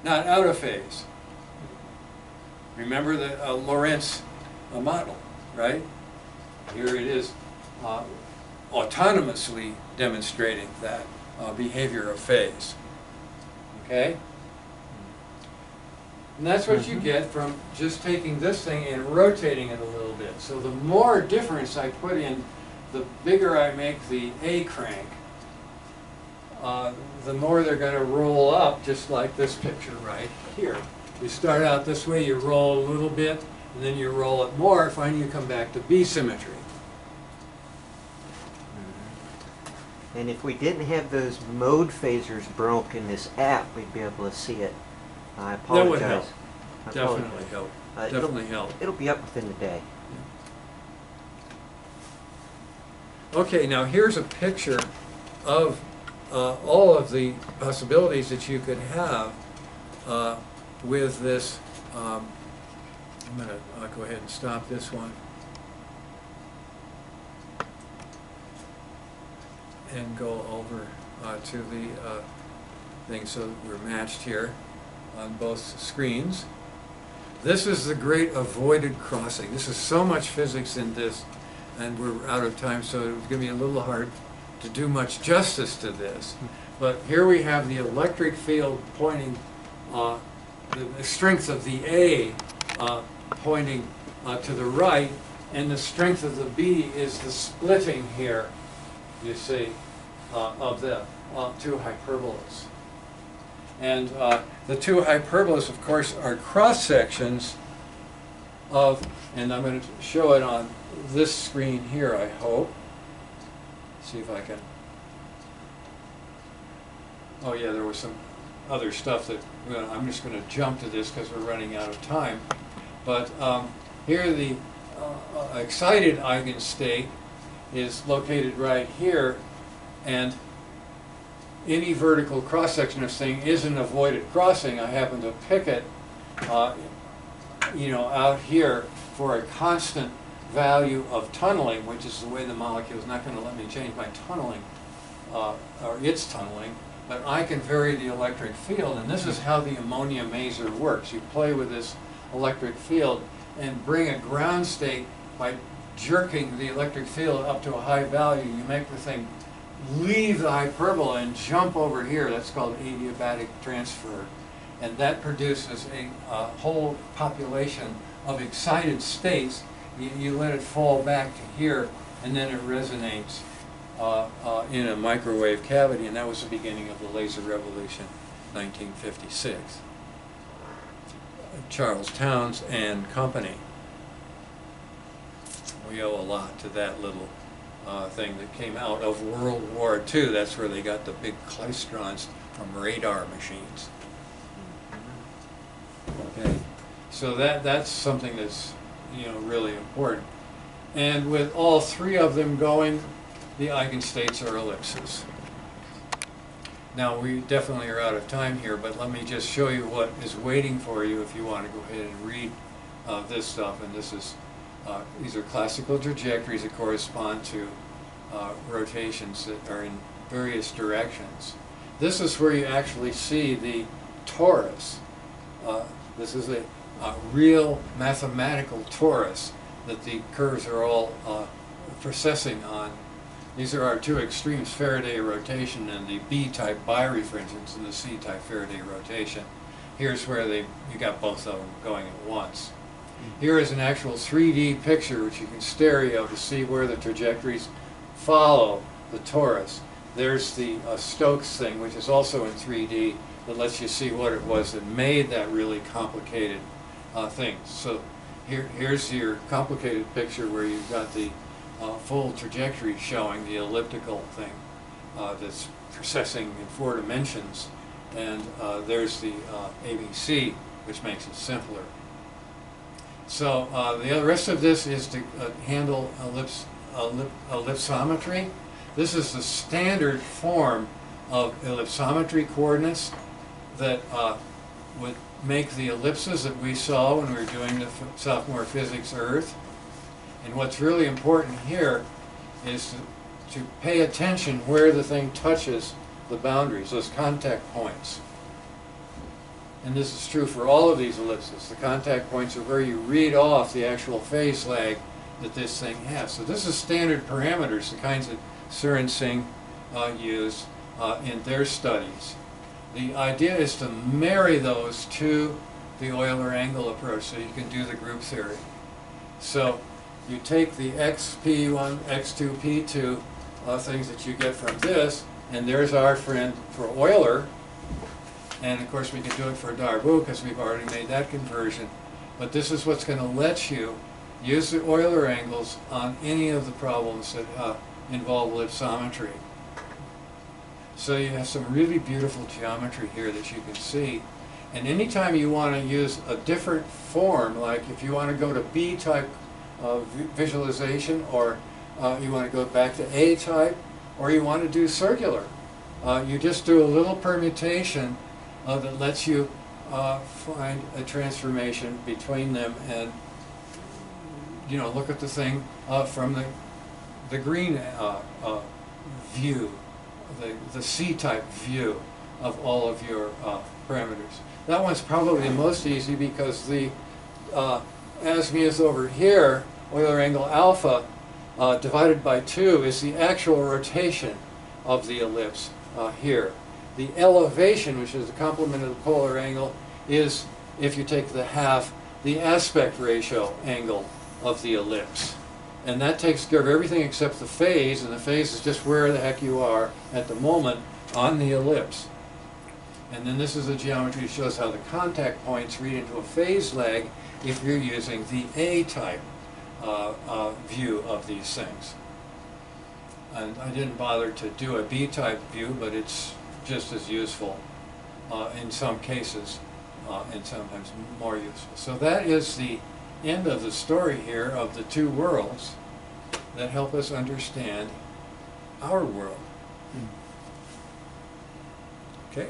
not out of phase. Remember the Lorentz model, right? Here it is autonomously demonstrating that behavior of phase. Okay? And that's what you get from just taking this thing and rotating it a little bit. So the more difference I put in, the bigger I make the A crank, the more they're going to roll up, just like this picture right here. You start out this way, you roll a little bit, and then you roll it more, finally you come back to B symmetry. And if we didn't have those mode phasers broke in this app, we'd be able to see it. I apologize. That would help. I Definitely help. Definitely help. It'll be up within the day. Okay, now here's a picture of all of the possibilities that you could have with this. I'm going to go ahead and stop this one. And go over to the thing so that we're matched here on both screens. This is the great avoided crossing. This is so much physics in this, and we're out of time, so it's going to be a little hard to do much justice to this. But here we have the electric field pointing, the strength of the A pointing to the right, and the strength of the B is the splitting here, you see, of the two hyperbolas. And the two hyperbolas, of course, are cross-sections of, and I'm going to show it on this screen here, I hope. See if I can. Oh yeah, there was some other stuff that, well, I'm just going to jump to this because we're running out of time. But here the excited eigenstate is located right here, and any vertical cross-section of this thing is an avoided crossing. I happen to pick it, you know, out here for a constant value of tunneling, which is the way the molecule is not going to let me change my tunneling, or its tunneling, but I can vary the electric field, and this is how the ammonia maser works. You play with this electric field and bring a ground state by jerking the electric field up to a high value. You make the thing leave the hyperbola and jump over here. That's called adiabatic transfer. And that produces a whole population of excited states. You let it fall back to here, and then it resonates in a microwave cavity, and that was the beginning of the laser revolution, 1956. Charles Townes and Company. We owe a lot to that little thing that came out of World War II. That's where they got the big klystrons from radar machines. Okay, so that's something that's, you know, really important. And with all three of them going, the eigenstates are ellipses. Now we definitely are out of time here, but let me just show you what is waiting for you if you want to go ahead and read this stuff. And this is these are classical trajectories that correspond to rotations that are in various directions. This is where you actually see the torus. This is a real mathematical torus that the curves are all processing on. These are our two extremes, Faraday rotation and the B-type birefringence and the C-type Faraday rotation. Here's where you got both of them going at once. Here is an actual 3D picture which you can stereo to see where the trajectories follow the torus. There's the Stokes thing, which is also in 3D, that lets you see what it was that made that really complicated thing. So here's your complicated picture where you've got the full trajectory showing the elliptical thing that's processing in 4 dimensions. And there's the ABC, which makes it simpler. So the rest of this is to handle ellipsometry. This is the standard form of ellipsometry coordinates that would make the ellipses that we saw when we were doing the sophomore physics Earth. And what's really important here is to pay attention where the thing touches the boundaries, those contact points. and this is true for all of these ellipses. The contact points are where you read off the actual phase lag that this thing has. So this is standard parameters, the kinds that Sur and Singh used in their studies. The idea is to marry those to the Euler angle approach so you can do the group theory. So you take the xp1, x2, p2 things that you get from this, and there's our friend for Euler. And of course we can do it for Darboux because we've already made that conversion. But this is what's going to let you use the Euler angles on any of the problems that involve ellipsometry. So you have some really beautiful geometry here that you can see. And anytime you want to use a different form, like if you want to go to B type of visualization, or you want to go back to A type, or you want to do circular, you just do a little permutation that lets you find a transformation between them, and look at the thing from the green view, the C-type view of all of your parameters. That one's probably the most easy because the azimuth over here, Euler angle alpha, divided by 2 is the actual rotation of the ellipse here. The elevation, which is the complement of the polar angle, is, if you take the half, the aspect ratio angle of the ellipse. And that takes care of everything except the phase, and the phase is just where the heck you are at the moment on the ellipse. And then this is a geometry that shows how the contact points read into a phase lag if you're using the A-type view of these things. And I didn't bother to do a B-type view, but it's just as useful in some cases, and sometimes more useful. So that is the end of the story here of the two worlds that help us understand our world. Okay?